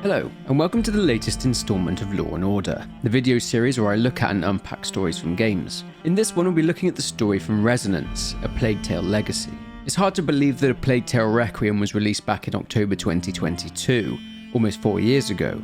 Hello, and welcome to the latest installment of Law & Order, the video series where I look at and unpack stories from games. In this one, we'll be looking at the story from Resonance, A Plague Tale Legacy. It's hard to believe that A Plague Tale Requiem was released back in October 2022, almost 4 years ago.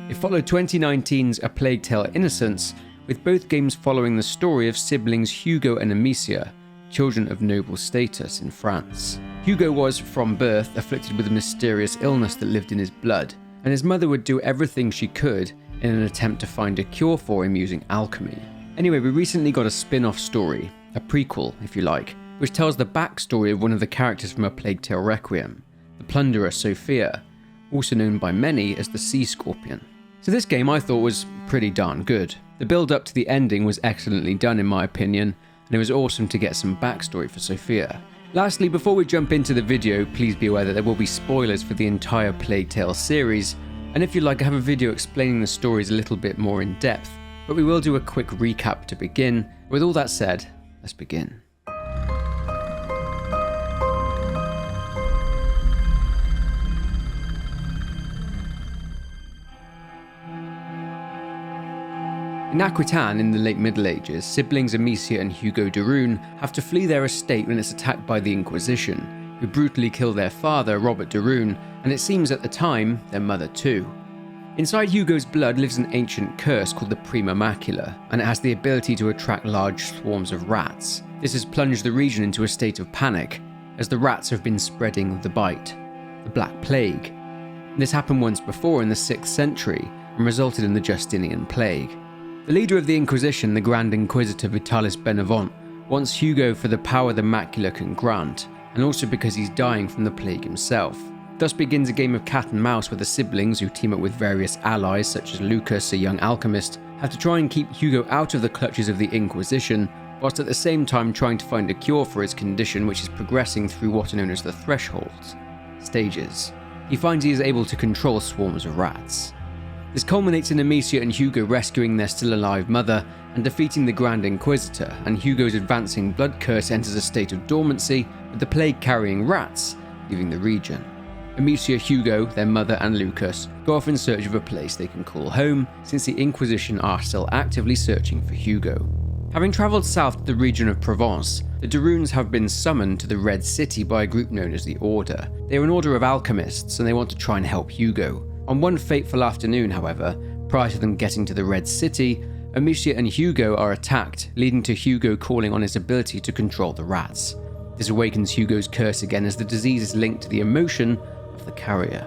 It followed 2019's A Plague Tale Innocence, with both games following the story of siblings Hugo and Amicia, children of noble status in France. Hugo was, from birth, afflicted with a mysterious illness that lived in his blood, and his mother would do everything she could in an attempt to find a cure for him using alchemy. Anyway, we recently got a spin-off story, a prequel if you like, which tells the backstory of one of the characters from A Plague Tale Requiem, the plunderer Sophia, also known by many as the Sea Scorpion. So this game I thought was pretty darn good. The build up to the ending was excellently done in my opinion, and it was awesome to get some backstory for Sophia. Lastly, before we jump into the video, please be aware that there will be spoilers for the entire Plague Tale series, and if you like, I have a video explaining the stories a little bit more in depth, but we will do a quick recap to begin. With all that said, let's begin. In Aquitaine in the late Middle Ages, siblings Amicia and Hugo de Rune have to flee their estate when it's attacked by the Inquisition, who brutally kill their father, Robert de Rune, and it seems at the time, their mother too. Inside Hugo's blood lives an ancient curse called the Prima Macula, and it has the ability to attract large swarms of rats. This has plunged the region into a state of panic, as the rats have been spreading the bite, the Black Plague. This happened once before in the 6th century, and resulted in the Justinian Plague. The leader of the Inquisition, the Grand Inquisitor Vitalis Benevent, wants Hugo for the power the macula can grant, and also because he's dying from the plague himself. Thus begins a game of cat and mouse where the siblings, who team up with various allies such as Lucas, a young alchemist, have to try and keep Hugo out of the clutches of the Inquisition, whilst at the same time trying to find a cure for his condition, which is progressing through what are known as the thresholds, stages. He finds he is able to control swarms of rats. This culminates in Amicia and Hugo rescuing their still alive mother and defeating the Grand Inquisitor, and Hugo's advancing blood curse enters a state of dormancy, with the plague carrying rats leaving the region. Amicia, Hugo, their mother and Lucas go off in search of a place they can call home, since the Inquisition are still actively searching for Hugo. Having travelled south to the region of Provence, the de Runes have been summoned to the Red City by a group known as the Order. They are an order of alchemists and they want to try and help Hugo. On one fateful afternoon, however, prior to them getting to the Red City, Amicia and Hugo are attacked, leading to Hugo calling on his ability to control the rats. This awakens Hugo's curse again as the disease is linked to the emotion of the carrier.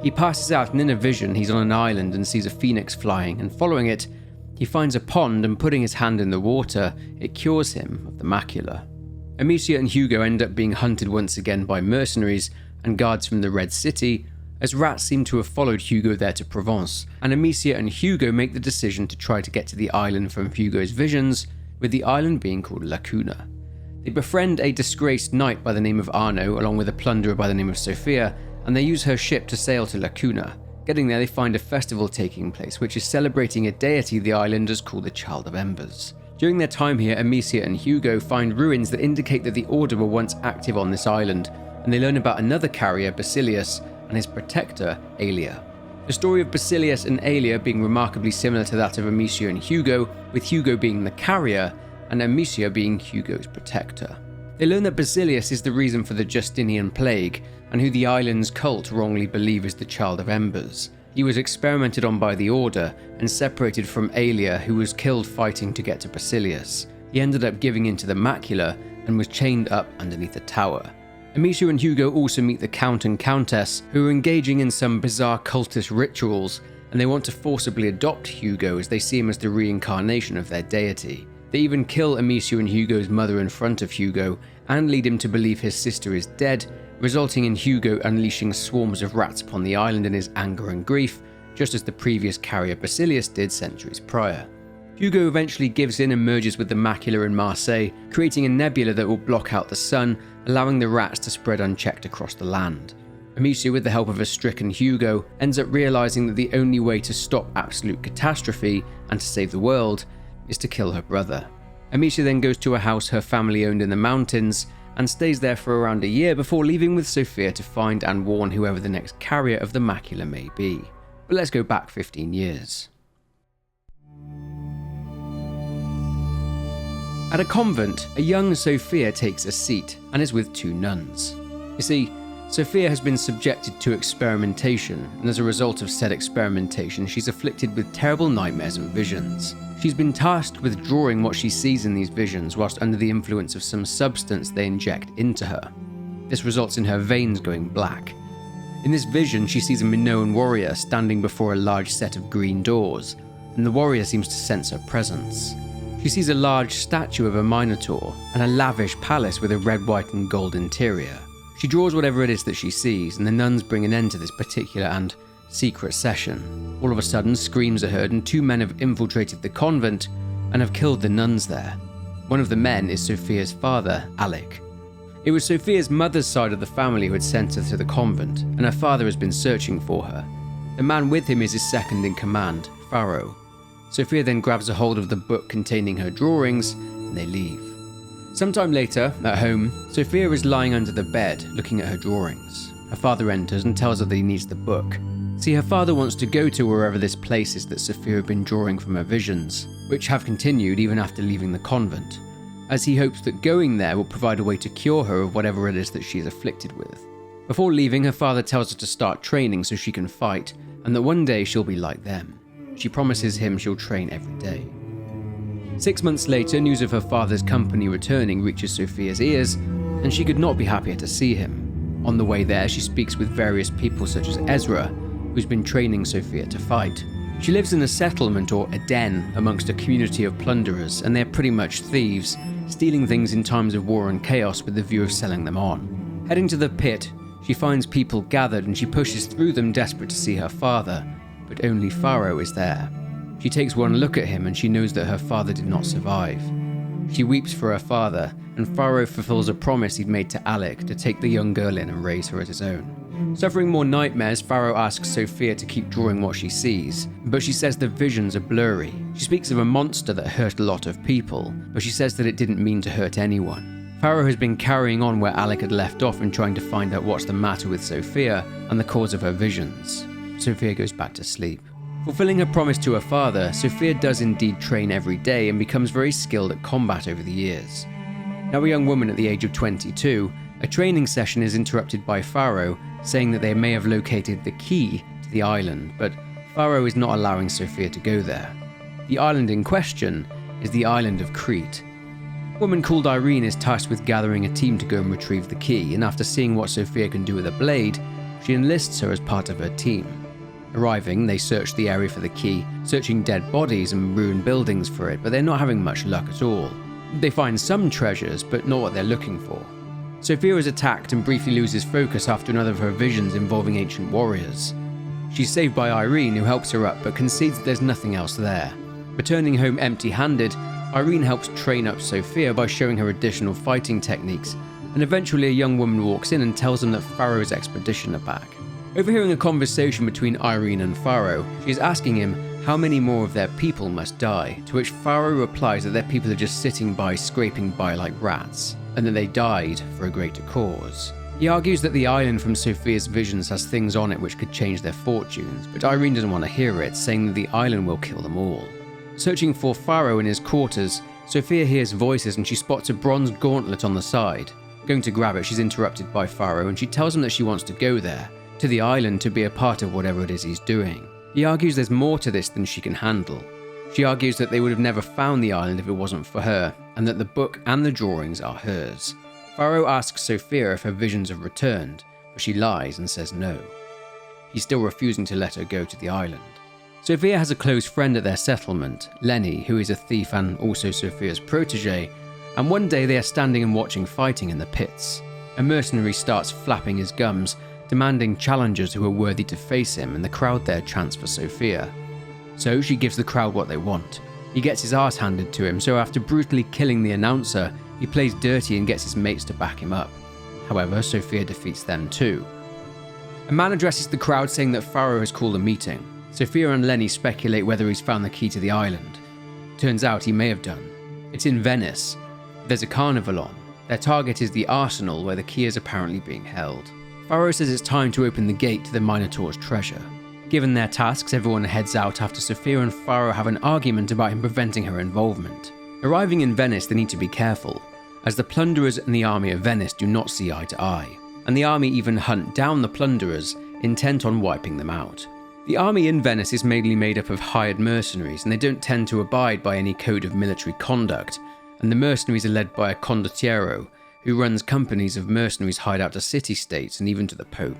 He passes out and in a vision he's on an island and sees a phoenix flying, and following it, he finds a pond and putting his hand in the water, it cures him of the macula. Amicia and Hugo end up being hunted once again by mercenaries and guards from the Red City, as rats seem to have followed Hugo there to Provence, and Amicia and Hugo make the decision to try to get to the island from Hugo's visions, with the island being called Lacuna. They befriend a disgraced knight by the name of Arno, along with a plunderer by the name of Sophia, and they use her ship to sail to Lacuna. Getting there, they find a festival taking place, which is celebrating a deity the islanders call the Child of Embers. During their time here, Amicia and Hugo find ruins that indicate that the Order were once active on this island, and they learn about another carrier, Basilius, and his protector, Aelia. The story of Basilius and Aelia being remarkably similar to that of Amicia and Hugo, with Hugo being the carrier and Amicia being Hugo's protector. They learn that Basilius is the reason for the Justinian Plague, and who the island's cult wrongly believe is the Child of Embers. He was experimented on by the Order and separated from Aelia, who was killed fighting to get to Basilius. He ended up giving in to the macula and was chained up underneath a tower. Amicia and Hugo also meet the Count and Countess, who are engaging in some bizarre cultist rituals, and they want to forcibly adopt Hugo as they see him as the reincarnation of their deity. They even kill Amicia and Hugo's mother in front of Hugo, and lead him to believe his sister is dead, resulting in Hugo unleashing swarms of rats upon the island in his anger and grief, just as the previous carrier Basilius did centuries prior. Hugo eventually gives in and merges with the macula in Marseille, creating a nebula that will block out the sun, allowing the rats to spread unchecked across the land. Amicia, with the help of a stricken Hugo, ends up realizing that the only way to stop absolute catastrophe and to save the world is to kill her brother. Amicia then goes to a house her family owned in the mountains and stays there for around a year before leaving with Sophia to find and warn whoever the next carrier of the macula may be. But let's go back 15 years. At a convent, a young Sophia takes a seat and is with two nuns. You see, Sophia has been subjected to experimentation, and as a result of said experimentation, she's afflicted with terrible nightmares and visions. She's been tasked with drawing what she sees in these visions whilst under the influence of some substance they inject into her. This results in her veins going black. In this vision, she sees a Minoan warrior standing before a large set of green doors, and the warrior seems to sense her presence. She sees a large statue of a Minotaur and a lavish palace with a red, white and gold interior. She draws whatever it is that she sees, and the nuns bring an end to this particular and secret session. All of a sudden, screams are heard and two men have infiltrated the convent and have killed the nuns there. One of the men is Sophia's father, Alec. It was Sophia's mother's side of the family who had sent her to the convent, and her father has been searching for her. The man with him is his second in command, Pharaoh. Sophia then grabs a hold of the book containing her drawings, and they leave. Sometime later, at home, Sophia is lying under the bed, looking at her drawings. Her father enters and tells her that he needs the book. See, her father wants to go to wherever this place is that Sophia had been drawing from her visions, which have continued even after leaving the convent, as he hopes that going there will provide a way to cure her of whatever it is that she is afflicted with. Before leaving, her father tells her to start training so she can fight, and that one day she'll be like them. She promises him she'll train every day. 6 months later, news of her father's company returning reaches Sophia's ears, and she could not be happier to see him. On the way there, she speaks with various people such as Ezra, who's been training Sophia to fight. She lives in a settlement or a den amongst a community of plunderers, and they're pretty much thieves, stealing things in times of war and chaos with the view of selling them on. Heading to the pit, she finds people gathered and she pushes through them desperate to see her father, but only Pharaoh is there. She takes one look at him and she knows that her father did not survive. She weeps for her father, and Pharaoh fulfills a promise he'd made to Alec to take the young girl in and raise her as his own. Suffering more nightmares, Pharaoh asks Sophia to keep drawing what she sees, but she says the visions are blurry. She speaks of a monster that hurt a lot of people, but she says that it didn't mean to hurt anyone. Pharaoh has been carrying on where Alec had left off and trying to find out what's the matter with Sophia and the cause of her visions. Sophia goes back to sleep. Fulfilling her promise to her father, Sophia does indeed train every day and becomes very skilled at combat over the years. Now a young woman at the age of 22, a training session is interrupted by Pharaoh, saying that they may have located the key to the island, but Pharaoh is not allowing Sophia to go there. The island in question is the island of Crete. A woman called Irene is tasked with gathering a team to go and retrieve the key, and after seeing what Sophia can do with a blade, she enlists her as part of her team. Arriving, they search the area for the key, searching dead bodies and ruined buildings for it, but they're not having much luck at all. They find some treasures, but not what they're looking for. Sophia is attacked and briefly loses focus after another of her visions involving ancient warriors. She's saved by Irene, who helps her up, but concedes that there's nothing else there. Returning home empty-handed, Irene helps train up Sophia by showing her additional fighting techniques, and eventually a young woman walks in and tells them that Pharaoh's expedition are back. Overhearing a conversation between Irene and Pharaoh, she is asking him how many more of their people must die, to which Pharaoh replies that their people are just sitting by scraping by like rats, and that they died for a greater cause. He argues that the island from Sophia's visions has things on it which could change their fortunes, but Irene doesn't want to hear it, saying that the island will kill them all. Searching for Pharaoh in his quarters, Sophia hears voices and she spots a bronze gauntlet on the side. Going to grab it, she's interrupted by Pharaoh and she tells him that she wants to go there, to the island, to be a part of whatever it is he's doing. He argues there's more to this than she can handle. She argues that they would have never found the island if it wasn't for her, and that the book and the drawings are hers. Pharaoh asks Sophia if her visions have returned, but she lies and says no. He's still refusing to let her go to the island. Sophia has a close friend at their settlement, Lenny, who is a thief and also Sophia's protege, and one day they are standing and watching fighting in the pits. A mercenary starts flapping his gums, demanding challengers who are worthy to face him, and the crowd there chants for Sophia. So she gives the crowd what they want. He gets his ass handed to him, so after brutally killing the announcer, he plays dirty and gets his mates to back him up. However, Sophia defeats them too. A man addresses the crowd saying that Pharaoh has called a meeting. Sophia and Lenny speculate whether he's found the key to the island. Turns out he may have done. It's in Venice. There's a carnival on. Their target is the arsenal where the key is apparently being held. Pharaoh says it's time to open the gate to the Minotaur's treasure. Given their tasks, everyone heads out after Sophia and Faro have an argument about him preventing her involvement. Arriving in Venice, they need to be careful, as the plunderers and the army of Venice do not see eye to eye, and the army even hunt down the plunderers, intent on wiping them out. The army in Venice is mainly made up of hired mercenaries, and they don't tend to abide by any code of military conduct, and the mercenaries are led by a condottiero, who runs companies of mercenaries hired out to city-states and even to the Pope.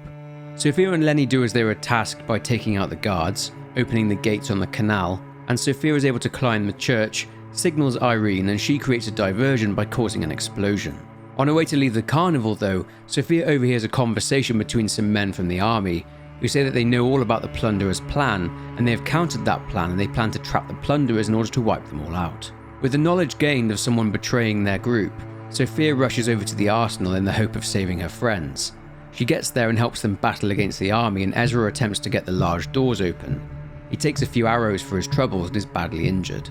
Sophia and Lenny do as they were tasked by taking out the guards, opening the gates on the canal, and Sophia is able to climb the church, signals Irene, and she creates a diversion by causing an explosion. On her way to leave the carnival though, Sophia overhears a conversation between some men from the army, who say that they know all about the plunderers' plan, and they have countered that plan and they plan to trap the plunderers in order to wipe them all out. With the knowledge gained of someone betraying their group, Sophia rushes over to the arsenal in the hope of saving her friends. She gets there and helps them battle against the army, and Ezra attempts to get the large doors open. He takes a few arrows for his troubles and is badly injured.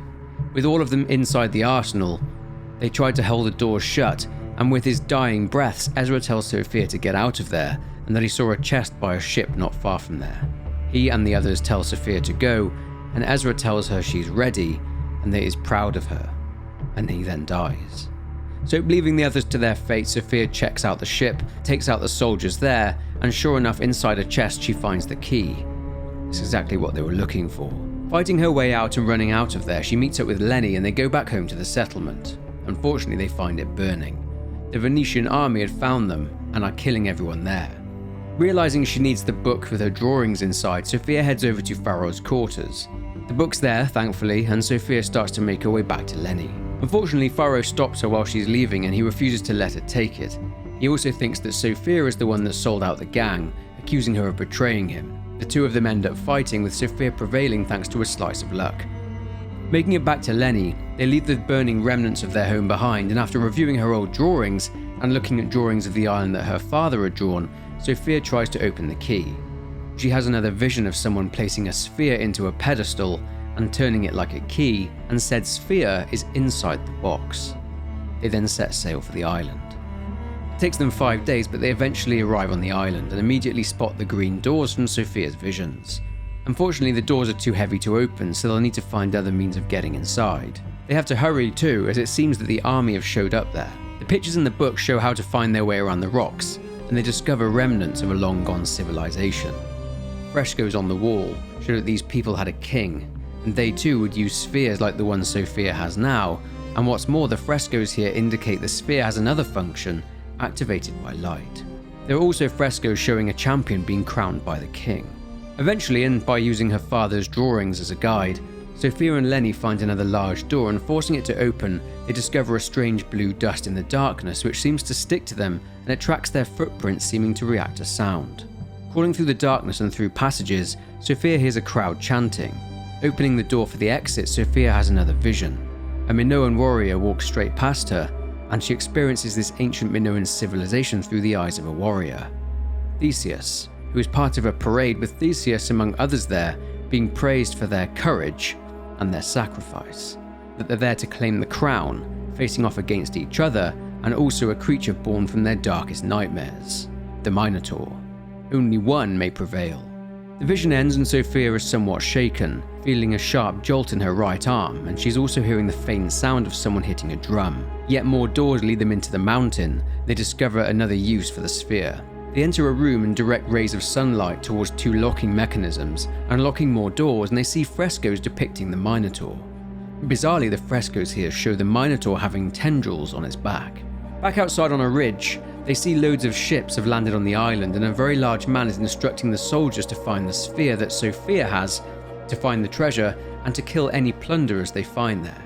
With all of them inside the arsenal, they try to hold the doors shut, and with his dying breaths, Ezra tells Sophia to get out of there, and that he saw a chest by a ship not far from there. He and the others tell Sophia to go, and Ezra tells her she's ready, and that he is proud of her, and he then dies. So leaving the others to their fate, Sophia checks out the ship, takes out the soldiers there, and sure enough, inside a chest she finds the key. It's exactly what they were looking for. Fighting her way out and running out of there, she meets up with Lenny and they go back home to the settlement. Unfortunately, they find it burning. The Venetian army had found them and are killing everyone there. Realizing she needs the book with her drawings inside, Sophia heads over to Faro's quarters. The book's there, thankfully, and Sophia starts to make her way back to Lenny. Unfortunately, Faro stops her while she's leaving and he refuses to let her take it. He also thinks that Sophia is the one that sold out the gang, accusing her of betraying him. The two of them end up fighting, with Sophia prevailing thanks to a slice of luck. Making it back to Lenny, they leave the burning remnants of their home behind, and after reviewing her old drawings and looking at drawings of the island that her father had drawn, Sophia tries to open the key. She has another vision of someone placing a sphere into a pedestal and turning it like a key, and said sphere is inside the box. They then set sail for the island. It takes them 5 days, but they eventually arrive on the island and immediately spot the green doors from Sophia's visions. Unfortunately, the doors are too heavy to open, so they'll need to find other means of getting inside. They have to hurry too, as it seems that the army have showed up there. The pictures in the book show how to find their way around the rocks, and they discover remnants of a long-gone civilization. Frescoes on the wall show that these people had a king, and they too would use spheres like the one Sophia has now, and what's more, the frescoes here indicate the sphere has another function, activated by light. There are also frescoes showing a champion being crowned by the king. Eventually, and by using her father's drawings as a guide, Sophia and Lenny find another large door, and forcing it to open, they discover a strange blue dust in the darkness which seems to stick to them and it tracks their footprints, seeming to react to sound. Crawling through the darkness and through passages, Sophia hears a crowd chanting. Opening the door for the exit, Sophia has another vision. A Minoan warrior walks straight past her, and she experiences this ancient Minoan civilization through the eyes of a warrior. Theseus, who is part of a parade with Theseus among others there, being praised for their courage and their sacrifice. That they're there to claim the crown, facing off against each other, and also a creature born from their darkest nightmares, the Minotaur. Only one may prevail. The vision ends and Sophia is somewhat shaken, feeling a sharp jolt in her right arm, and she's also hearing the faint sound of someone hitting a drum. Yet more doors lead them into the mountain. They discover another use for the sphere. They enter a room and direct rays of sunlight towards 2 locking mechanisms, unlocking more doors, and they see frescoes depicting the Minotaur. Bizarrely, the frescoes here show the Minotaur having tendrils on its back. Back outside on a ridge, they see loads of ships have landed on the island, and a very large man is instructing the soldiers to find the sphere that Sophia has, to find the treasure, and to kill any plunderers they find there.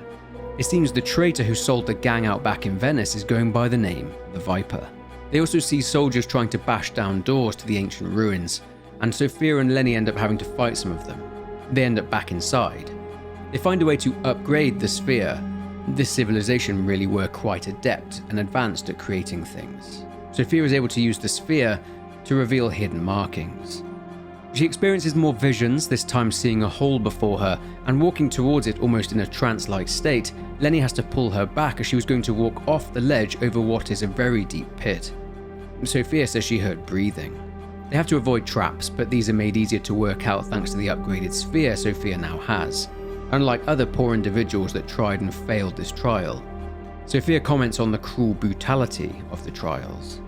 It seems the traitor who sold the gang out back in Venice is going by the name the Viper. They also see soldiers trying to bash down doors to the ancient ruins, and Sophia and Lenny end up having to fight some of them. They end up back inside. They find a way to upgrade the sphere. This civilization really were quite adept and advanced at creating things. Sophia is able to use the sphere to reveal hidden markings. She experiences more visions, this time seeing a hole before her, and walking towards it almost in a trance-like state. Lenny has to pull her back as she was going to walk off the ledge over what is a very deep pit. Sophia says she heard breathing. They have to avoid traps, but these are made easier to work out thanks to the upgraded sphere Sophia now has, unlike other poor individuals that tried and failed this trial. Sophia comments on the cruel brutality of the trials.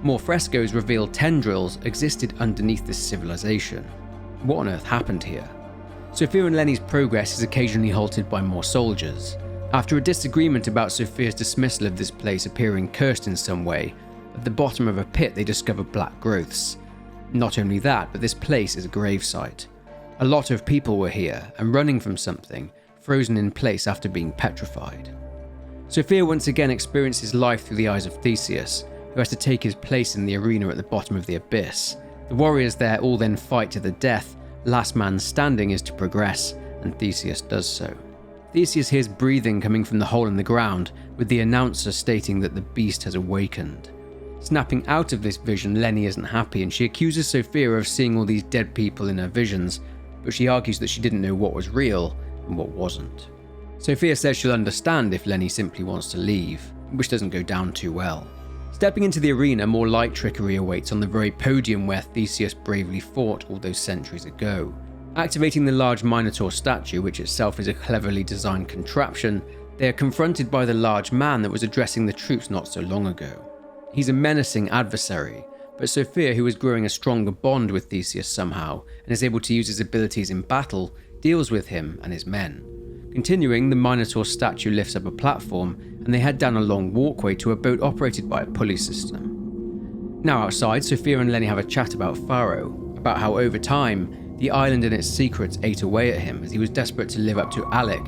More frescoes reveal tendrils existed underneath this civilization. What on earth happened here? Sophia and Lenny's progress is occasionally halted by more soldiers. After a disagreement about Sophia's dismissal of this place appearing cursed in some way, at the bottom of a pit they discover black growths. Not only that, but this place is a gravesite. A lot of people were here and running from something, frozen in place after being petrified. Sophia once again experiences life through the eyes of Theseus, who has to take his place in the arena at the bottom of the abyss. The warriors there all then fight to the death. Last man standing is to progress, and Theseus does so. Theseus hears breathing coming from the hole in the ground, with the announcer stating that the beast has awakened. Snapping out of this vision, Lenny isn't happy, and she accuses Sophia of seeing all these dead people in her visions, but she argues that she didn't know what was real and what wasn't. Sophia says she'll understand if Lenny simply wants to leave, which doesn't go down too well. Stepping into the arena, more light trickery awaits on the very podium where Theseus bravely fought all those centuries ago. Activating the large Minotaur statue, which itself is a cleverly designed contraption, they are confronted by the large man that was addressing the troops not so long ago. He's a menacing adversary, but Sophia, who is growing a stronger bond with Theseus somehow, and is able to use his abilities in battle, deals with him and his men. Continuing, the Minotaur statue lifts up a platform, and they head down a long walkway to a boat operated by a pulley system. Now outside, Sophia and Lenny have a chat about Pharaoh, about how over time, the island and its secrets ate away at him as he was desperate to live up to Alec,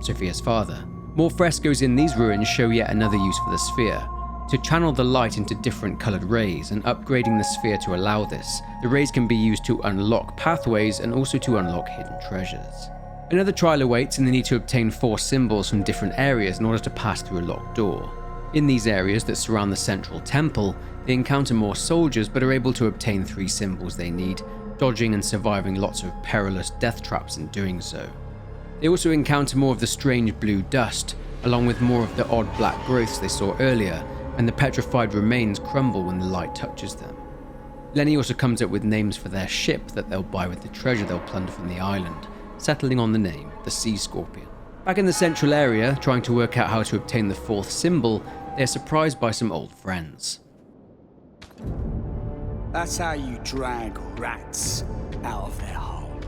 Sophia's father. More frescoes in these ruins show yet another use for the sphere, to channel the light into different coloured rays, and upgrading the sphere to allow this. The rays can be used to unlock pathways and also to unlock hidden treasures. Another trial awaits, and they need to obtain 4 symbols from different areas in order to pass through a locked door. In these areas that surround the central temple, they encounter more soldiers but are able to obtain 3 symbols they need, dodging and surviving lots of perilous death traps in doing so. They also encounter more of the strange blue dust, along with more of the odd black growths they saw earlier, and the petrified remains crumble when the light touches them. Lenny also comes up with names for their ship that they'll buy with the treasure they'll plunder from the island, settling on the name, the Sea Scorpion. Back in the central area, trying to work out how to obtain the 4th symbol, they're surprised by some old friends. That's how you drag rats out of their hole.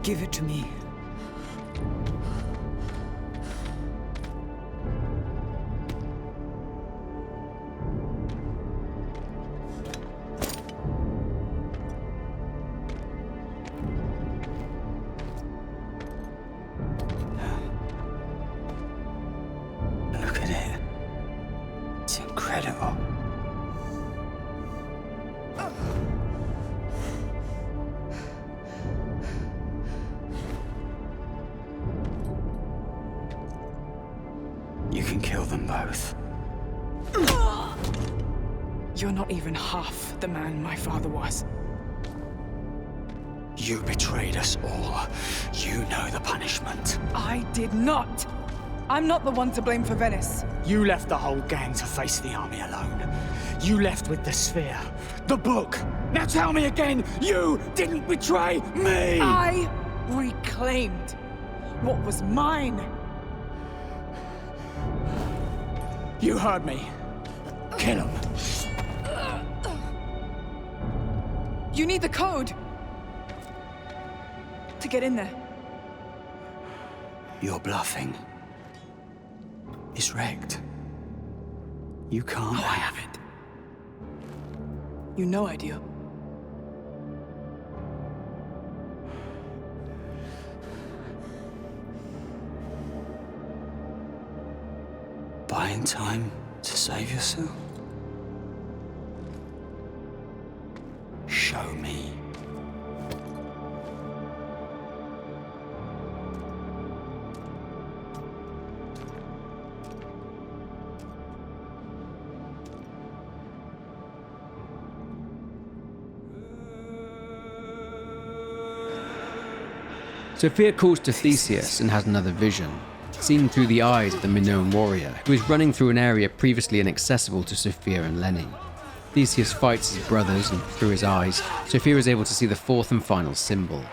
Give it to me. Look at it. It's incredible. You can kill them both. You're not even half the man my father was. You betrayed us all. You know the punishment. I did not. I'm not the one to blame for Venice. You left the whole gang to face the army alone. You left with the sphere, the book. Now tell me again, you didn't betray me! I reclaimed what was mine. You heard me. Kill him. You need the code to get in there. You're bluffing. It's wrecked. You can't have it. You know I do. Buying time to save yourself? Show me. Sophia calls to Theseus and has another vision, seen through the eyes of the Minoan warrior, who is running through an area previously inaccessible to Sophia and Lenny. Theseus fights his brothers, and through his eyes, Sophia is able to see the fourth and final symbol.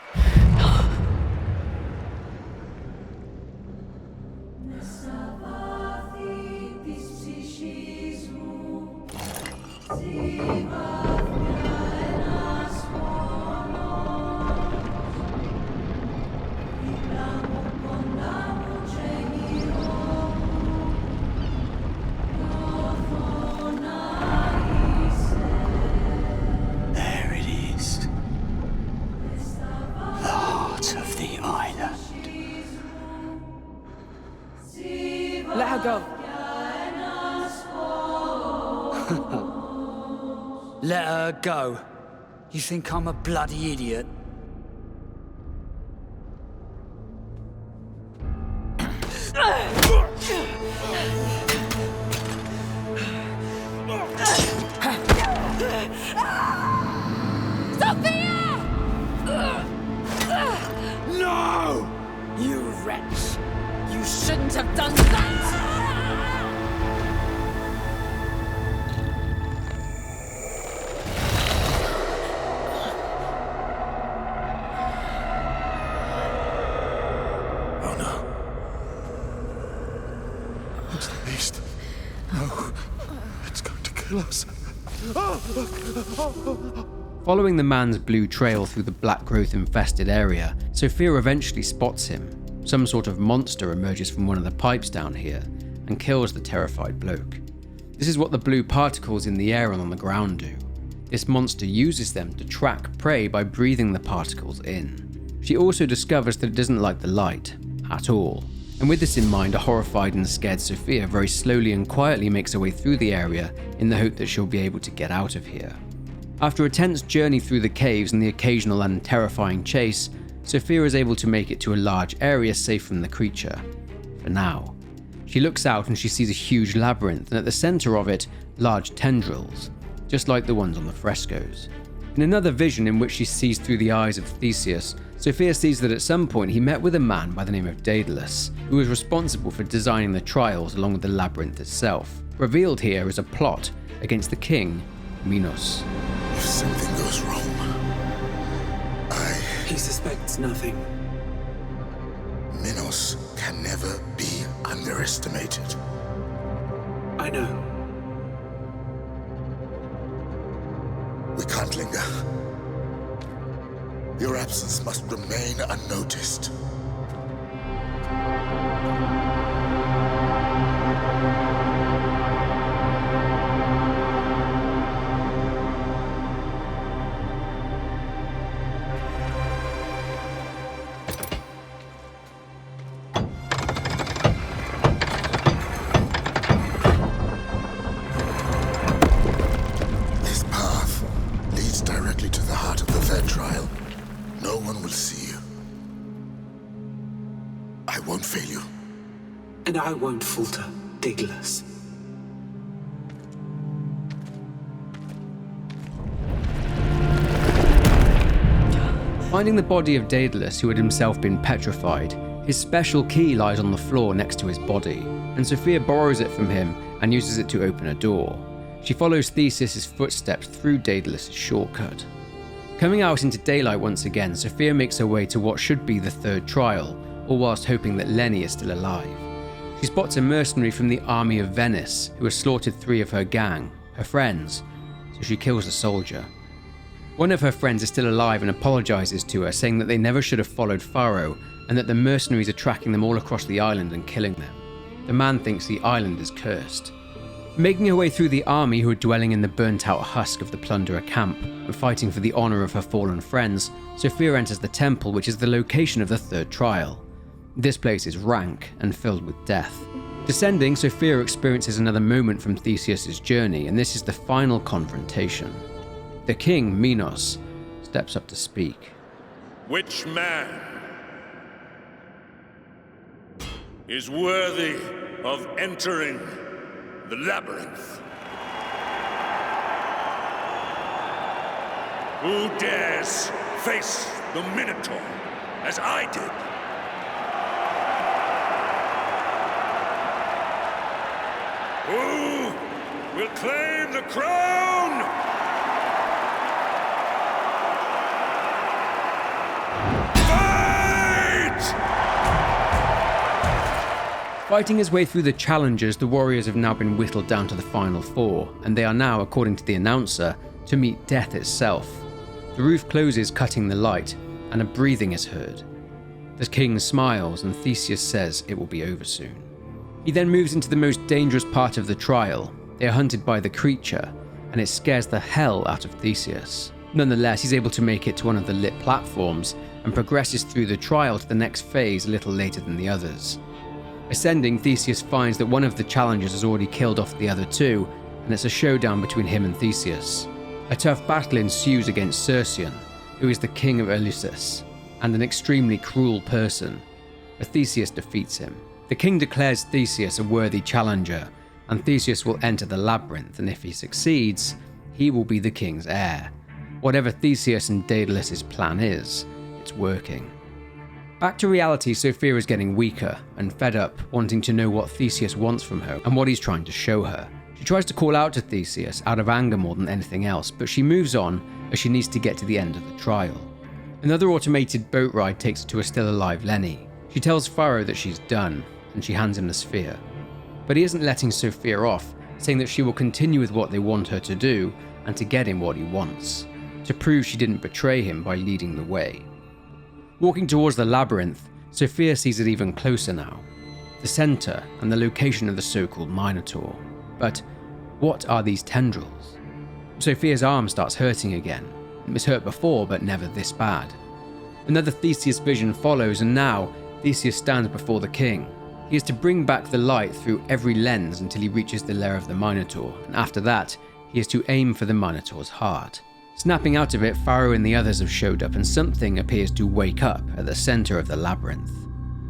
Let her go. Let her go. You think I'm a bloody idiot? Sophia! No! You wretch! You shouldn't have done that! Oh no. It's the beast. No. It's going to kill us. Following the man's blue trail through the black growth-infested area, Sophia eventually spots him. Some sort of monster emerges from one of the pipes down here and kills the terrified bloke. This is what the blue particles in the air and on the ground do. This monster uses them to track prey by breathing the particles in. She also discovers that it doesn't like the light at all. And with this in mind, a horrified and scared Sophia very slowly and quietly makes her way through the area in the hope that she'll be able to get out of here. After a tense journey through the caves and the occasional and terrifying chase, Sophia is able to make it to a large area safe from the creature. For now. She looks out and she sees a huge labyrinth, and at the center of it, large tendrils, just like the ones on the frescoes. In another vision in which she sees through the eyes of Theseus, Sophia sees that at some point he met with a man by the name of Daedalus, who was responsible for designing the trials along with the labyrinth itself. Revealed here is a plot against the king, Minos. If something goes wrong, He suspects nothing. Minos can never be underestimated. I know. We can't linger. Your absence must remain unnoticed. And I won't falter, Daedalus. Finding the body of Daedalus, who had himself been petrified, his special key lies on the floor next to his body, and Sophia borrows it from him and uses it to open a door. She follows Theseus' footsteps through Daedalus' shortcut. Coming out into daylight once again, Sophia makes her way to what should be the third trial, all whilst hoping that Lenny is still alive. She spots a mercenary from the army of Venice who has slaughtered 3 of her gang, her friends, so she kills the soldier. One of her friends is still alive and apologizes to her, saying that they never should have followed Pharaoh and that the mercenaries are tracking them all across the island and killing them. The man thinks the island is cursed. Making her way through the army who are dwelling in the burnt-out husk of the plunderer camp and fighting for the honor of her fallen friends, Sophia enters the temple, which is the location of the third trial. This place is rank and filled with death. Descending, Sophia experiences another moment from Theseus' journey, and this is the final confrontation. The king, Minos, steps up to speak. Which man is worthy of entering the labyrinth? Who dares face the Minotaur as I did? Who will claim the crown! Fight! Fighting his way through the challengers, the warriors have now been whittled down to the final 4, and they are now, according to the announcer, to meet death itself. The roof closes, cutting the light, and a breathing is heard. The king smiles, and Theseus says it will be over soon. He then moves into the most dangerous part of the trial. They are hunted by the creature, and it scares the hell out of Theseus. Nonetheless, he's able to make it to one of the lit platforms and progresses through the trial to the next phase a little later than the others. Ascending, Theseus finds that one of the challengers has already killed off the other 2, and it's a showdown between him and Theseus. A tough battle ensues against Circean, who is the king of Eleusis, and an extremely cruel person, but Theseus defeats him. The king declares Theseus a worthy challenger, and Theseus will enter the labyrinth, and if he succeeds, he will be the king's heir. Whatever Theseus and Daedalus's plan is, it's working. Back to reality, Sophia is getting weaker and fed up, wanting to know what Theseus wants from her and what he's trying to show her. She tries to call out to Theseus out of anger more than anything else, but she moves on as she needs to get to the end of the trial. Another automated boat ride takes her to a still alive Lenny. She tells Pharaoh that she's done, and she hands him the sphere. But he isn't letting Sophia off, saying that she will continue with what they want her to do and to get him what he wants, to prove she didn't betray him by leading the way. Walking towards the labyrinth, Sophia sees it even closer now, the center and the location of the so-called Minotaur. But what are these tendrils? Sophia's arm starts hurting again. It was hurt before, but never this bad. Another Theseus vision follows, and now Theseus stands before the king. He is to bring back the light through every lens until he reaches the lair of the Minotaur, and after that, he is to aim for the Minotaur's heart. Snapping out of it, Pharaoh and the others have showed up, and something appears to wake up at the center of the labyrinth.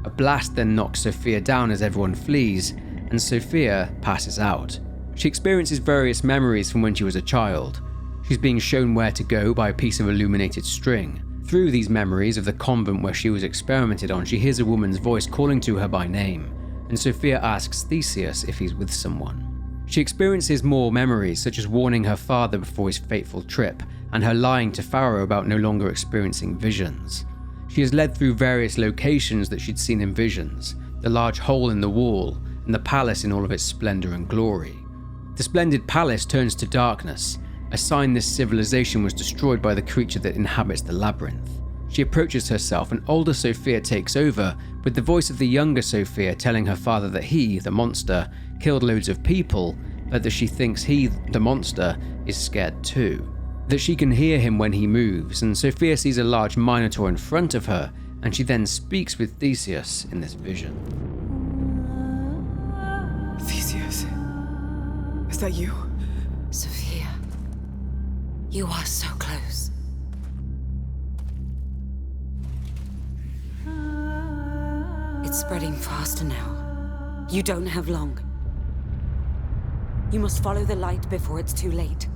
A blast then knocks Sophia down as everyone flees, and Sophia passes out. She experiences various memories from when she was a child. She's being shown where to go by a piece of illuminated string. Through these memories of the convent where she was experimented on, she hears a woman's voice calling to her by name, and Sophia asks Theseus if he's with someone. She experiences more memories, such as warning her father before his fateful trip, and her lying to Pharaoh about no longer experiencing visions. She is led through various locations that she'd seen in visions, the large hole in the wall, and the palace in all of its splendor and glory. The splendid palace turns to darkness, a sign this civilization was destroyed by the creature that inhabits the labyrinth. She approaches herself, and older Sophia takes over, with the voice of the younger Sophia telling her father that he, the monster, killed loads of people, but that she thinks he, the monster, is scared too. That she can hear him when he moves, and Sophia sees a large Minotaur in front of her, and she then speaks with Theseus in this vision. Theseus, is that you? Sophia, you are so close. It's spreading faster now. You don't have long. You must follow the light before it's too late.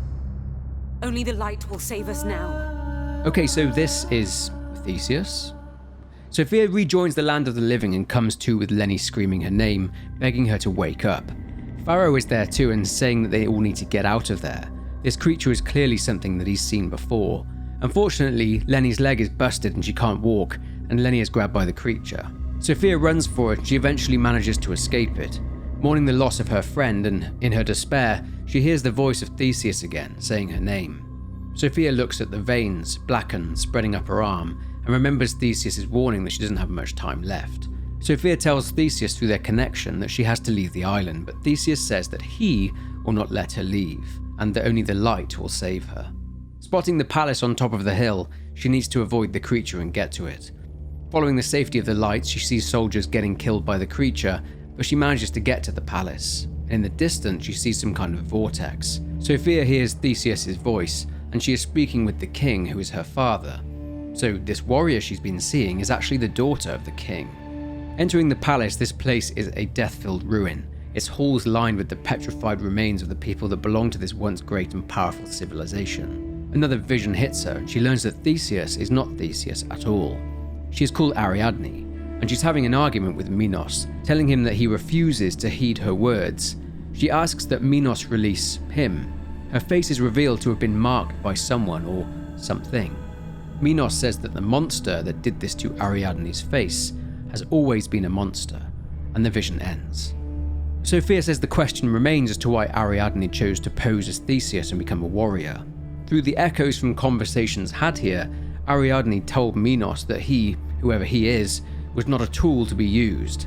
Only the light will save us now. Okay, so this is Theseus. Sophia rejoins the land of the living and comes to with Lenny screaming her name, begging her to wake up. Pharaoh is there too and saying that they all need to get out of there. This creature is clearly something that he's seen before. Unfortunately, Lenny's leg is busted and she can't walk, and Lenny is grabbed by the creature. Sophia runs for it and she eventually manages to escape it. Mourning the loss of her friend, and in her despair, she hears the voice of Theseus again, saying her name. Sophia looks at the veins, blackened, spreading up her arm, and remembers Theseus' warning that she doesn't have much time left. Sophia tells Theseus through their connection that she has to leave the island, but Theseus says that he will not let her leave, and that only the light will save her. Spotting the palace on top of the hill, she needs to avoid the creature and get to it. Following the safety of the lights, she sees soldiers getting killed by the creature, but she manages to get to the palace. In the distance, she sees some kind of vortex. Sophia hears Theseus' voice, and she is speaking with the king, who is her father. So this warrior she's been seeing is actually the daughter of the king. Entering the palace, this place is a death-filled ruin, its halls lined with the petrified remains of the people that belonged to this once great and powerful civilization. Another vision hits her, and she learns that Theseus is not Theseus at all. She is called Ariadne, and she's having an argument with Minos, telling him that he refuses to heed her words, She asks that Minos release him. Her face is revealed to have been marked by someone or something. Minos says that the monster that did this to Ariadne's face has always been a monster, and the vision ends. Sophia says the question remains as to why Ariadne chose to pose as Theseus and become a warrior. Through the echoes from conversations had here, Ariadne told Minos that he, whoever he is, was not a tool to be used.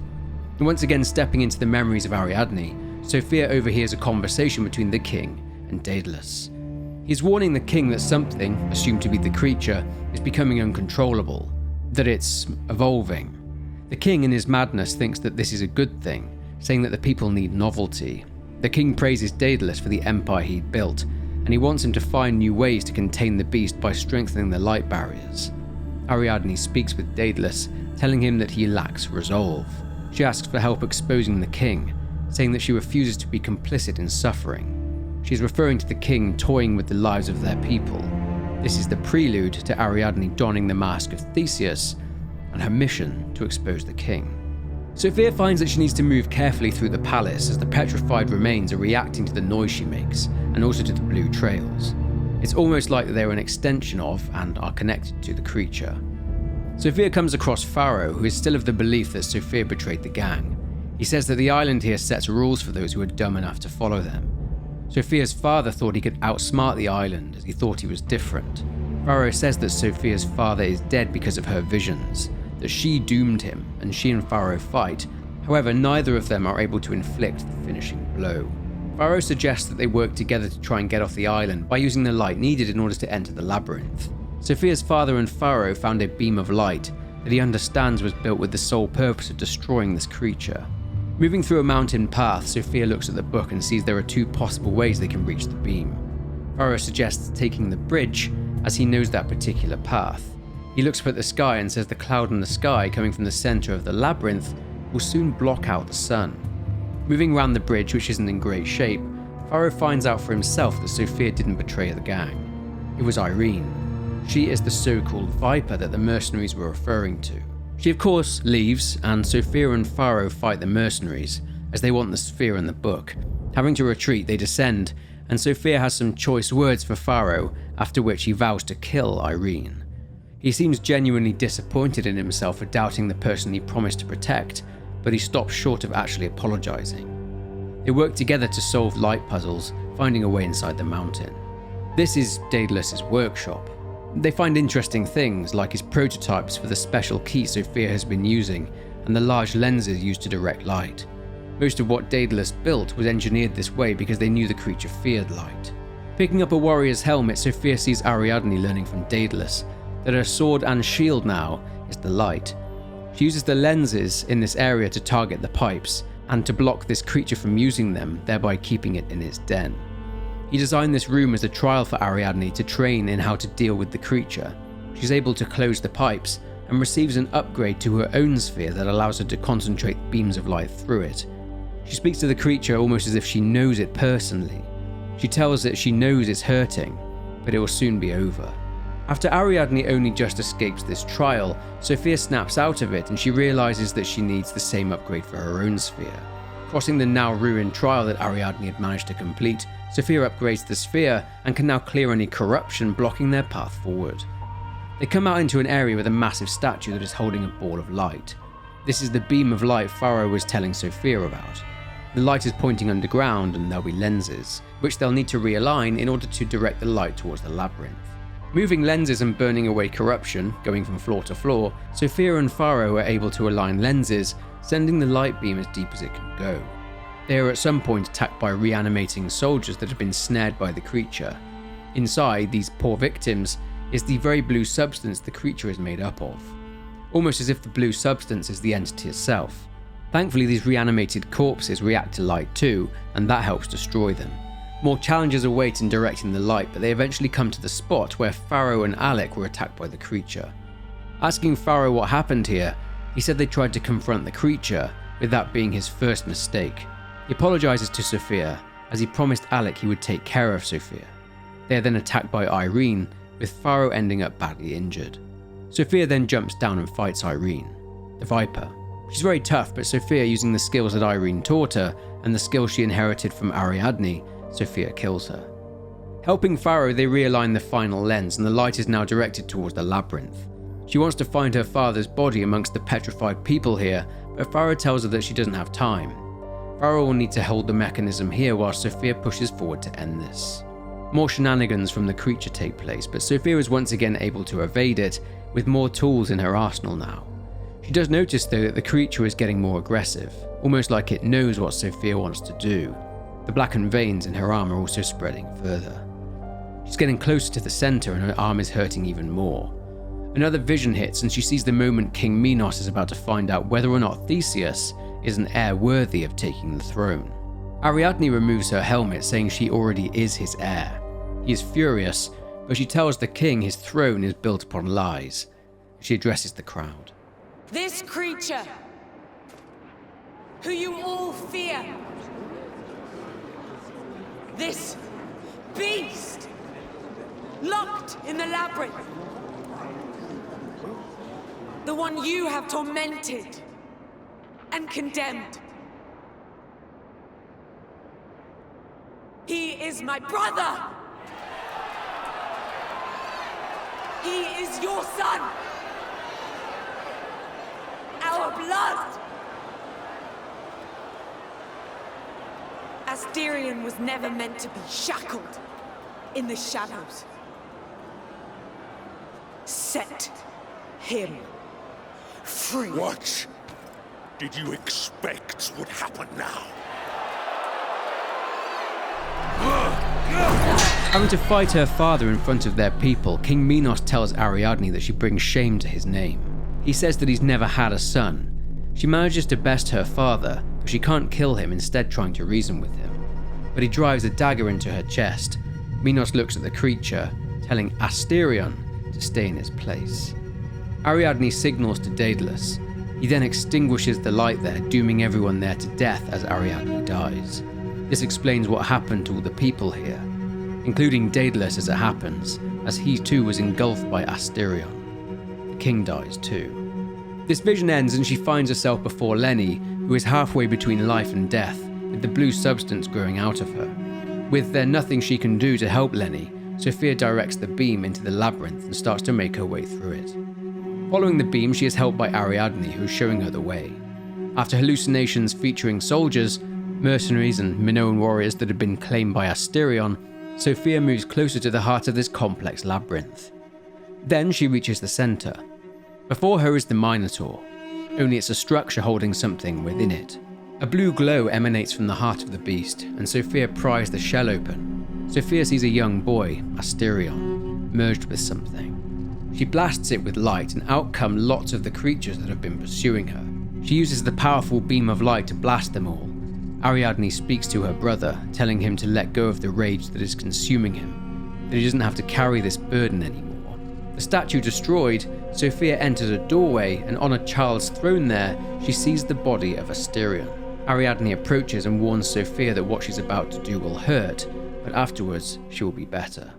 And once again stepping into the memories of Ariadne, Sophia overhears a conversation between the king and Daedalus. He's warning the king that something, assumed to be the creature, is becoming uncontrollable, that it's evolving. The king in his madness thinks that this is a good thing, saying that the people need novelty. The king praises Daedalus for the empire he'd built, and he wants him to find new ways to contain the beast by strengthening the light barriers. Ariadne speaks with Daedalus, telling him that he lacks resolve. She asks for help exposing the king, saying that she refuses to be complicit in suffering. She's referring to the king toying with the lives of their people. This is the prelude to Ariadne donning the mask of Theseus and her mission to expose the king. Sophia finds that she needs to move carefully through the palace as the petrified remains are reacting to the noise she makes and also to the blue trails. It's almost like they're an extension of and are connected to the creature. Sophia comes across Pharaoh, who is still of the belief that Sophia betrayed the gang. He says that the island here sets rules for those who are dumb enough to follow them. Sophia's father thought he could outsmart the island as he thought he was different. Pharaoh says that Sophia's father is dead because of her visions, that she doomed him and she and Pharaoh fight. However, neither of them are able to inflict the finishing blow. Pharaoh suggests that they work together to try and get off the island by using the light needed in order to enter the labyrinth. Sophia's father and Pharaoh found a beam of light that he understands was built with the sole purpose of destroying this creature. Moving through a mountain path, Sophia looks at the book and sees there are two possible ways they can reach the beam. Pharaoh suggests taking the bridge, as he knows that particular path. He looks up at the sky and says the cloud in the sky coming from the center of the labyrinth will soon block out the sun. Moving around the bridge, which isn't in great shape, Pharaoh finds out for himself that Sophia didn't betray the gang. It was Irene. She is the so-called Viper that the mercenaries were referring to. She of course leaves, and Sophia and Pharaoh fight the mercenaries, as they want the sphere and the book. Having to retreat, they descend, and Sophia has some choice words for Pharaoh, after which he vows to kill Irene. He seems genuinely disappointed in himself for doubting the person he promised to protect, but he stops short of actually apologizing. They work together to solve light puzzles, finding a way inside the mountain. This is Daedalus's workshop. They find interesting things like his prototypes for the special key Sophia has been using and the large lenses used to direct light. Most of what Daedalus built was engineered this way because they knew the creature feared light. Picking up a warrior's helmet, Sophia sees Ariadne learning from Daedalus that her sword and shield now is the light. She uses the lenses in this area to target the pipes and to block this creature from using them, thereby keeping it in its den. He designed this room as a trial for Ariadne to train in how to deal with the creature. She's able to close the pipes and receives an upgrade to her own sphere that allows her to concentrate beams of light through it. She speaks to the creature almost as if she knows it personally. She tells it she knows it's hurting, but it will soon be over. After Ariadne only just escapes this trial, Sophia snaps out of it and she realizes that she needs the same upgrade for her own sphere. Crossing the now ruined trial that Ariadne had managed to complete, Sophia upgrades the sphere and can now clear any corruption blocking their path forward. They come out into an area with a massive statue that is holding a ball of light. This is the beam of light Pharaoh was telling Sophia about. The light is pointing underground and there'll be lenses, which they'll need to realign in order to direct the light towards the labyrinth. Moving lenses and burning away corruption, going from floor to floor, Sophia and Pharaoh are able to align lenses, sending the light beam as deep as it can go. They are at some point attacked by reanimating soldiers that have been snared by the creature. Inside these poor victims is the very blue substance the creature is made up of, almost as if the blue substance is the entity itself. Thankfully, these reanimated corpses react to light too, and that helps destroy them. More challenges await in directing the light, but they eventually come to the spot where Pharaoh and Alec were attacked by the creature. Asking Pharaoh what happened here, he said they tried to confront the creature, with that being his first mistake. He apologizes to Sophia, as he promised Alec he would take care of Sophia. They are then attacked by Irene, with Pharaoh ending up badly injured. Sophia then jumps down and fights Irene, the Viper. She's very tough, but Sophia, using the skills that Irene taught her and the skills she inherited from Ariadne, Sophia kills her. Helping Pharaoh, they realign the final lens and the light is now directed towards the labyrinth. She wants to find her father's body amongst the petrified people here, but Pharaoh tells her that she doesn't have time. Pharaoh will need to hold the mechanism here while Sophia pushes forward to end this. More shenanigans from the creature take place, but Sophia is once again able to evade it, with more tools in her arsenal now. She does notice though that the creature is getting more aggressive, almost like it knows what Sophia wants to do. The blackened veins in her arm are also spreading further. She's getting closer to the center and her arm is hurting even more. Another vision hits and she sees the moment King Minos is about to find out whether or not Theseus is an heir worthy of taking the throne. Ariadne removes her helmet, saying she already is his heir. He is furious, but she tells the king his throne is built upon lies. She addresses the crowd. This creature, who you all fear, this beast, locked in the labyrinth, the one you have tormented and condemned. He is my brother. He is your son. Our blood. Asterion was never meant to be shackled in the shadows. Set him free. What did you expect would happen now? Having to fight her father in front of their people, King Minos tells Ariadne that she brings shame to his name. He says that he's never had a son. She manages to best her father, but she can't kill him, instead trying to reason with him. But he drives a dagger into her chest. Minos looks at the creature, telling Asterion to stay in his place. Ariadne signals to Daedalus. He then extinguishes the light there, dooming everyone there to death as Ariadne dies. This explains what happened to all the people here, including Daedalus as it happens, as he too was engulfed by Asterion. The king dies too. This vision ends and she finds herself before Lenny, who is halfway between life and death, with the blue substance growing out of her. With there nothing she can do to help Lenny, Sophia directs the beam into the labyrinth and starts to make her way through it. Following the beam, she is helped by Ariadne, who is showing her the way. After hallucinations featuring soldiers, mercenaries and Minoan warriors that had been claimed by Asterion, Sophia moves closer to the heart of this complex labyrinth. Then she reaches the center. Before her is the Minotaur, only it's a structure holding something within it. A blue glow emanates from the heart of the beast, and Sophia pries the shell open. Sophia sees a young boy, Asterion, merged with something. She blasts it with light, and out come lots of the creatures that have been pursuing her. She uses the powerful beam of light to blast them all. Ariadne speaks to her brother, telling him to let go of the rage that is consuming him, that he doesn't have to carry this burden anymore. The statue destroyed, Sophia enters a doorway, and on a child's throne there, she sees the body of Asterion. Ariadne approaches and warns Sophia that what she's about to do will hurt, but afterwards she will be better,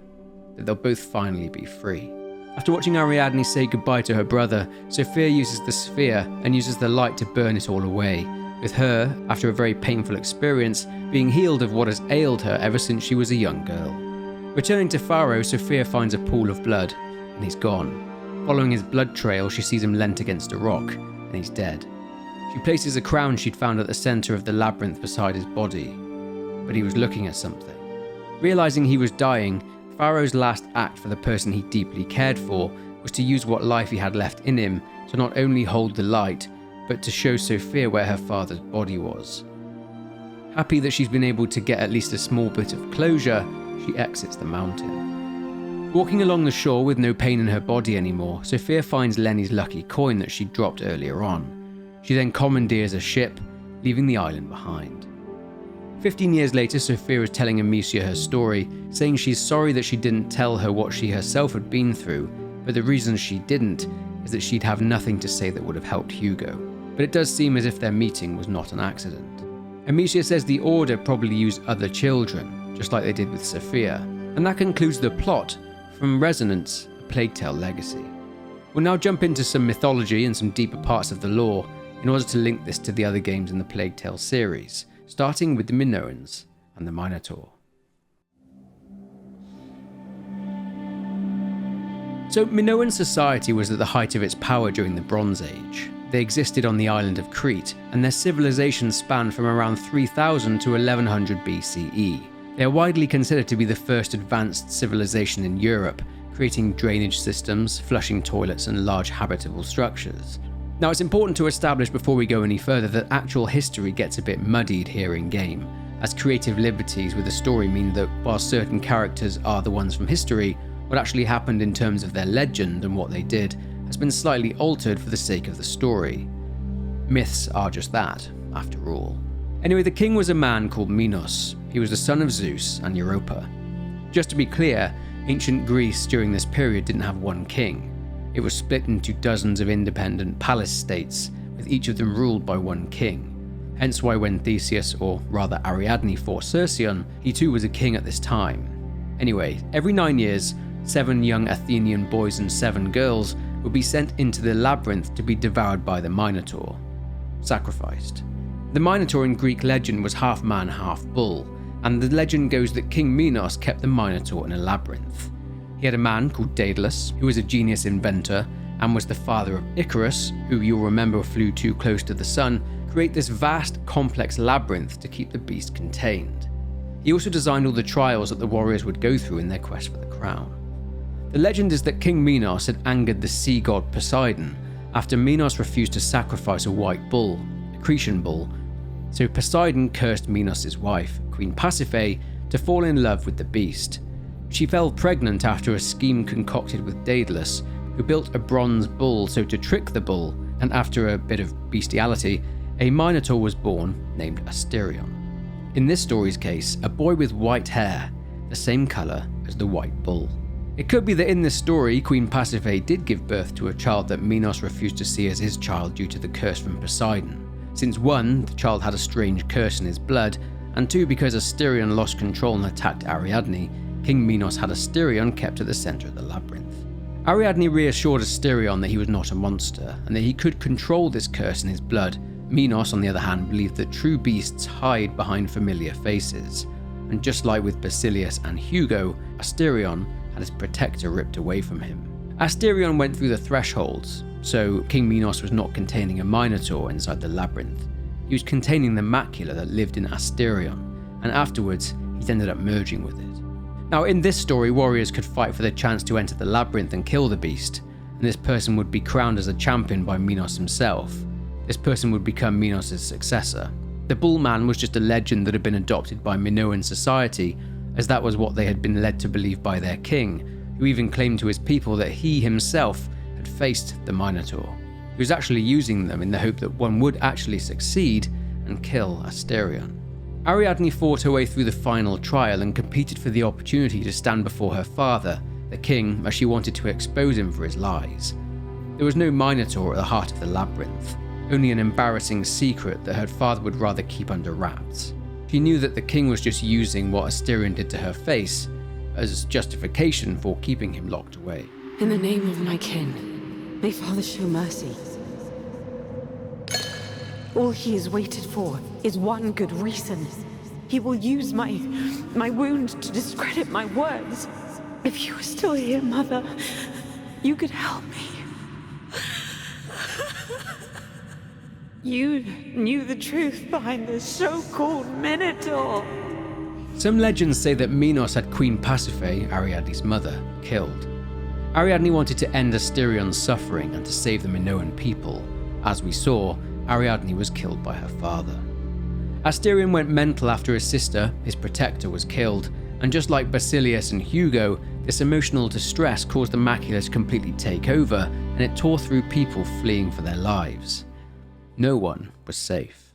that they'll both finally be free. After watching Ariadne say goodbye to her brother, Sophia uses the sphere and uses the light to burn it all away, with her, after a very painful experience, being healed of what has ailed her ever since she was a young girl. Returning to Pharaoh, Sophia finds a pool of blood, and he's gone. Following his blood trail, she sees him leant against a rock, and he's dead. She places a crown she'd found at the center of the labyrinth beside his body, but he was looking at something. Realizing he was dying, Pharaoh's last act for the person he deeply cared for was to use what life he had left in him to not only hold the light, but to show Sophia where her father's body was. Happy that she's been able to get at least a small bit of closure, she exits the mountain. Walking along the shore with no pain in her body anymore, Sophia finds Lenny's lucky coin that she'd dropped earlier on. She then commandeers a ship, leaving the island behind. 15 years later, Sophia is telling Amicia her story, saying she's sorry that she didn't tell her what she herself had been through, but the reason she didn't is that she'd have nothing to say that would have helped Hugo. But it does seem as if their meeting was not an accident. Amicia says the Order probably use other children, just like they did with Sophia, and that concludes the plot from Resonance, A Plague Tale Legacy. We'll now jump into some mythology and some deeper parts of the lore, in order to link this to the other games in the Plague Tale series, starting with the Minoans and the Minotaur. So Minoan society was at the height of its power during the Bronze Age. They existed on the island of Crete, and their civilization spanned from around 3000 to 1100 BCE. They are widely considered to be the first advanced civilization in Europe, creating drainage systems, flushing toilets, and large habitable structures. Now, it's important to establish before we go any further that actual history gets a bit muddied here in-game, as creative liberties with the story mean that while certain characters are the ones from history, what actually happened in terms of their legend and what they did has been slightly altered for the sake of the story. Myths are just that, after all. Anyway, the king was a man called Minos. He was the son of Zeus and Europa. Just to be clear, ancient Greece during this period didn't have one king. It was split into dozens of independent palace states, with each of them ruled by one king. Hence why when Theseus, or rather Ariadne, fought Cercyon, he too was a king at this time. Anyway, every 9 years, 7 young Athenian boys and 7 girls would be sent into the labyrinth to be devoured by the Minotaur, sacrificed. The Minotaur in Greek legend was half man, half bull, and the legend goes that King Minos kept the Minotaur in a labyrinth. He had a man called Daedalus, who was a genius inventor and was the father of Icarus, who you'll remember flew too close to the sun, create this vast, complex labyrinth to keep the beast contained. He also designed all the trials that the warriors would go through in their quest for the crown. The legend is that King Minos had angered the sea god Poseidon after Minos refused to sacrifice a white bull, a Cretan bull, so Poseidon cursed Minos' wife, Queen Pasiphae, to fall in love with the beast. She fell pregnant after a scheme concocted with Daedalus, who built a bronze bull so to trick the bull, and after a bit of bestiality, a Minotaur was born named Asterion. In this story's case, a boy with white hair, the same colour as the white bull. It could be that in this story, Queen Pasiphae did give birth to a child that Minos refused to see as his child due to the curse from Poseidon, since 1, the child had a strange curse in his blood, and 2, because Asterion lost control and attacked Ariadne, King Minos had Asterion kept at the centre of the labyrinth. Ariadne reassured Asterion that he was not a monster, and that he could control this curse in his blood. Minos, on the other hand, believed that true beasts hide behind familiar faces, and just like with Basilius and Hugo, Asterion had his protector ripped away from him. Asterion went through the thresholds, so King Minos was not containing a Minotaur inside the labyrinth. He was containing the macula that lived in Asterion, and afterwards he ended up merging with it. Now, in this story, warriors could fight for the chance to enter the labyrinth and kill the beast, and this person would be crowned as a champion by Minos himself. This person would become Minos' successor. The Bullman was just a legend that had been adopted by Minoan society, as that was what they had been led to believe by their king, who even claimed to his people that he himself had faced the Minotaur. He was actually using them in the hope that one would actually succeed and kill Asterion. Ariadne fought her way through the final trial and competed for the opportunity to stand before her father, the king, as she wanted to expose him for his lies. There was no Minotaur at the heart of the labyrinth, only an embarrassing secret that her father would rather keep under wraps. She knew that the king was just using what Asterion did to her face as justification for keeping him locked away. In the name of my kin, may Father show mercy. All he has waited for is one good reason. He will use my wound to discredit my words. If you were still here, Mother, you could help me. You knew the truth behind this so-called Minotaur. Some legends say that Minos had Queen Pasiphae, Ariadne's mother, killed. Ariadne wanted to end Asterion's suffering and to save the Minoan people. As we saw, Ariadne was killed by her father. Asterion went mental after his sister, his protector, was killed, and just like Basilius and Hugo, this emotional distress caused the macula to completely take over, and it tore through people fleeing for their lives. No one was safe.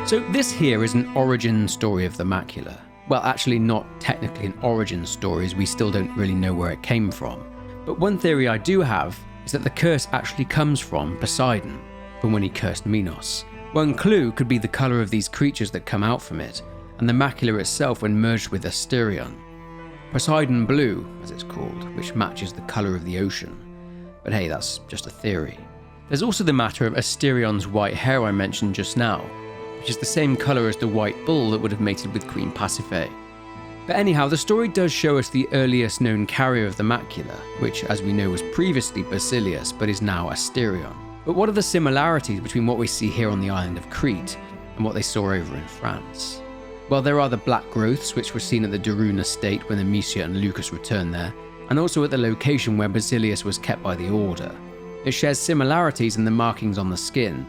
So this here is an origin story of the macula. Well, actually not technically an origin story, as we still don't really know where it came from. But one theory I do have is that the curse actually comes from Poseidon, from when he cursed Minos. One clue could be the colour of these creatures that come out from it, and the macula itself when merged with Asterion. Poseidon blue, as it's called, which matches the colour of the ocean. but hey, that's just a theory. There's also the matter of Asterion's white hair I mentioned just now, which is the same colour as the white bull that would have mated with Queen Pasiphae. But anyhow, the story does show us the earliest known carrier of the macula, which as we know was previously Basilius but is now Asterion. But what are the similarities between what we see here on the island of Crete and what they saw over in France? Well, there are the black growths which were seen at the de Rune estate when Amicia and Lucas returned there, and also at the location where Basilius was kept by the Order. It shares similarities in the markings on the skin.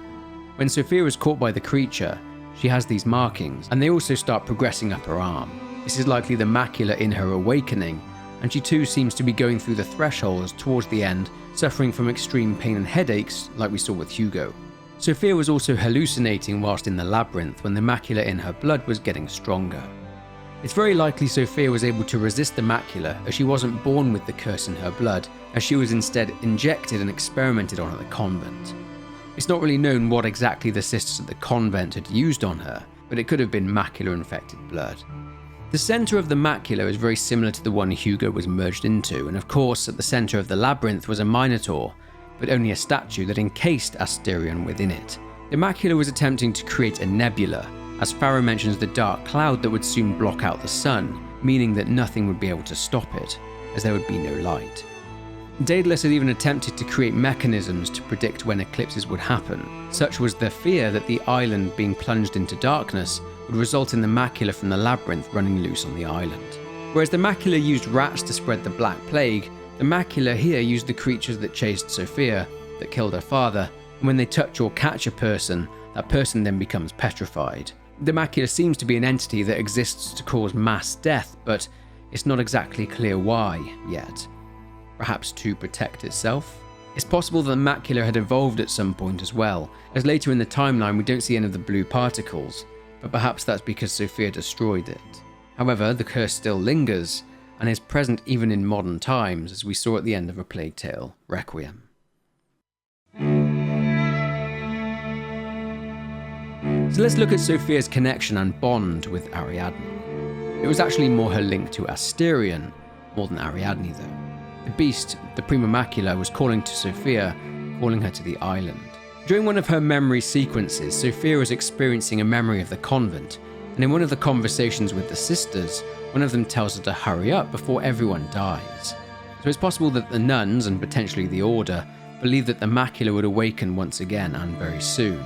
When Sophia is caught by the creature, she has these markings, and they also start progressing up her arm. This is likely the macula in her awakening, and she too seems to be going through the thresholds towards the end, suffering from extreme pain and headaches like we saw with Hugo. Sophia was also hallucinating whilst in the labyrinth when the macula in her blood was getting stronger. It's very likely Sophia was able to resist the macula as she wasn't born with the curse in her blood, as she was instead injected and experimented on at the convent. It's not really known what exactly the sisters at the convent had used on her, but it could have been macula-infected blood. The centre of the macula is very similar to the one Hugo was merged into, and of course at the centre of the labyrinth was a Minotaur, but only a statue that encased Asterion within it. The macula was attempting to create a nebula, as Pharaoh mentions the dark cloud that would soon block out the sun, meaning that nothing would be able to stop it, as there would be no light. Daedalus had even attempted to create mechanisms to predict when eclipses would happen. Such was the fear that the island being plunged into darkness would result in the macula from the labyrinth running loose on the island. Whereas the macula used rats to spread the Black Plague, the macula here used the creatures that chased Sophia, that killed her father, and when they touch or catch a person, that person then becomes petrified. The macula seems to be an entity that exists to cause mass death, but it's not exactly clear why yet. Perhaps to protect itself? It's possible that the macula had evolved at some point as well, as later in the timeline we don't see any of the blue particles, but perhaps that's because Sophia destroyed it. However, the curse still lingers, and is present even in modern times, as we saw at the end of A Plague Tale: Requiem. So let's look at Sophia's connection and bond with Ariadne. It was actually more her link to Asterion, more than Ariadne though. The beast, the Prima Macula, was calling to Sophia, calling her to the island. During one of her memory sequences, Sophia was experiencing a memory of the convent, and in one of the conversations with the sisters, one of them tells her to hurry up before everyone dies. So it's possible that the nuns, and potentially the Order, believed that the macula would awaken once again and very soon.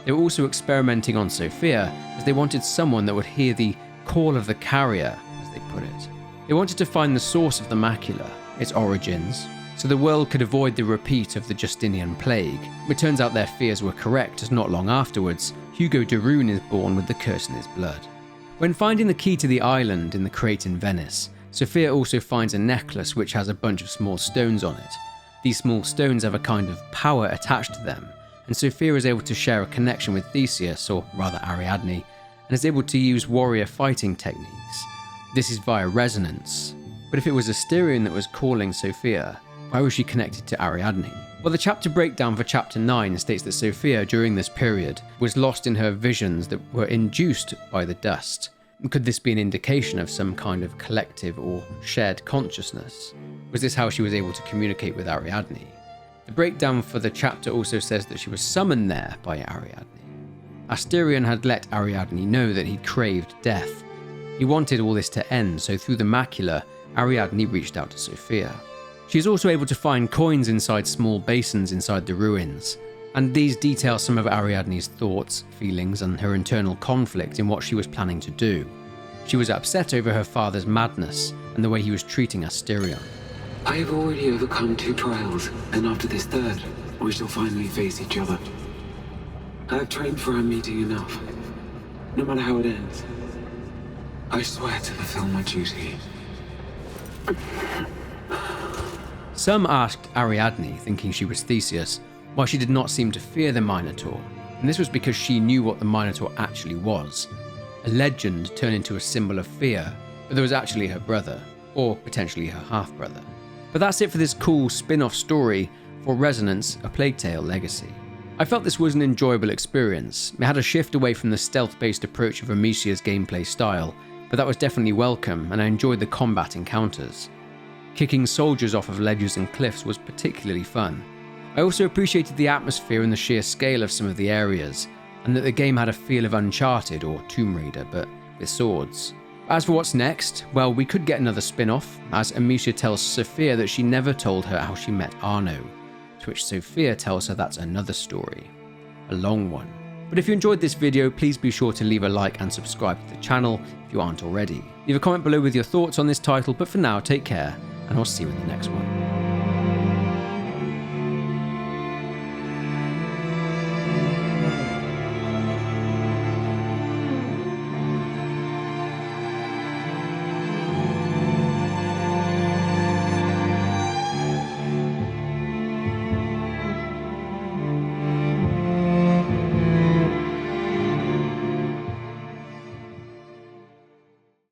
They were also experimenting on Sophia, as they wanted someone that would hear the call of the carrier, as they put it. They wanted to find the source of the macula, its origins, so the world could avoid the repeat of the Justinian plague. It turns out their fears were correct, as not long afterwards, Hugo de Rune is born with the curse in his blood. When finding the key to the island in the crate in Venice, Sophia also finds a necklace which has a bunch of small stones on it. These small stones have a kind of power attached to them, and Sophia is able to share a connection with Theseus, or rather Ariadne, and is able to use warrior fighting techniques. This is via resonance. But if it was Asterion that was calling Sophia, why was she connected to Ariadne? Well, the chapter breakdown for chapter 9 states that Sophia, during this period, was lost in her visions that were induced by the dust. Could this be an indication of some kind of collective or shared consciousness? Was this how she was able to communicate with Ariadne? The breakdown for the chapter also says that she was summoned there by Ariadne. Asterion had let Ariadne know that he craved death. He wanted all this to end, so through the macula, Ariadne reached out to Sophia. She is also able to find coins inside small basins inside the ruins, and these detail some of Ariadne's thoughts, feelings, and her internal conflict in what she was planning to do. She was upset over her father's madness and the way he was treating Asterion. I have already overcome 2 trials, and after this third, we shall finally face each other. I have trained for our meeting enough. No matter how it ends, I swear to fulfill my duty. Some asked Ariadne, thinking she was Theseus, why she did not seem to fear the Minotaur, and this was because she knew what the Minotaur actually was. A legend turned into a symbol of fear, but there was actually her brother, or potentially her half-brother. But that's it for this cool spin-off story for Resonance: A Plague Tale Legacy. I felt this was an enjoyable experience. It had a shift away from the stealth-based approach of Amicia's gameplay style, but that was definitely welcome, and I enjoyed the combat encounters. Kicking soldiers off of ledges and cliffs was particularly fun. I also appreciated the atmosphere and the sheer scale of some of the areas, and that the game had a feel of Uncharted or Tomb Raider, but with swords. As for what's next, well, we could get another spin-off, as Amicia tells Sophia that she never told her how she met Arno, to which Sophia tells her that's another story. A long one. But if you enjoyed this video, please be sure to leave a like and subscribe to the channel if you aren't already. Leave a comment below with your thoughts on this title, but for now, take care, and I'll see you in the next one.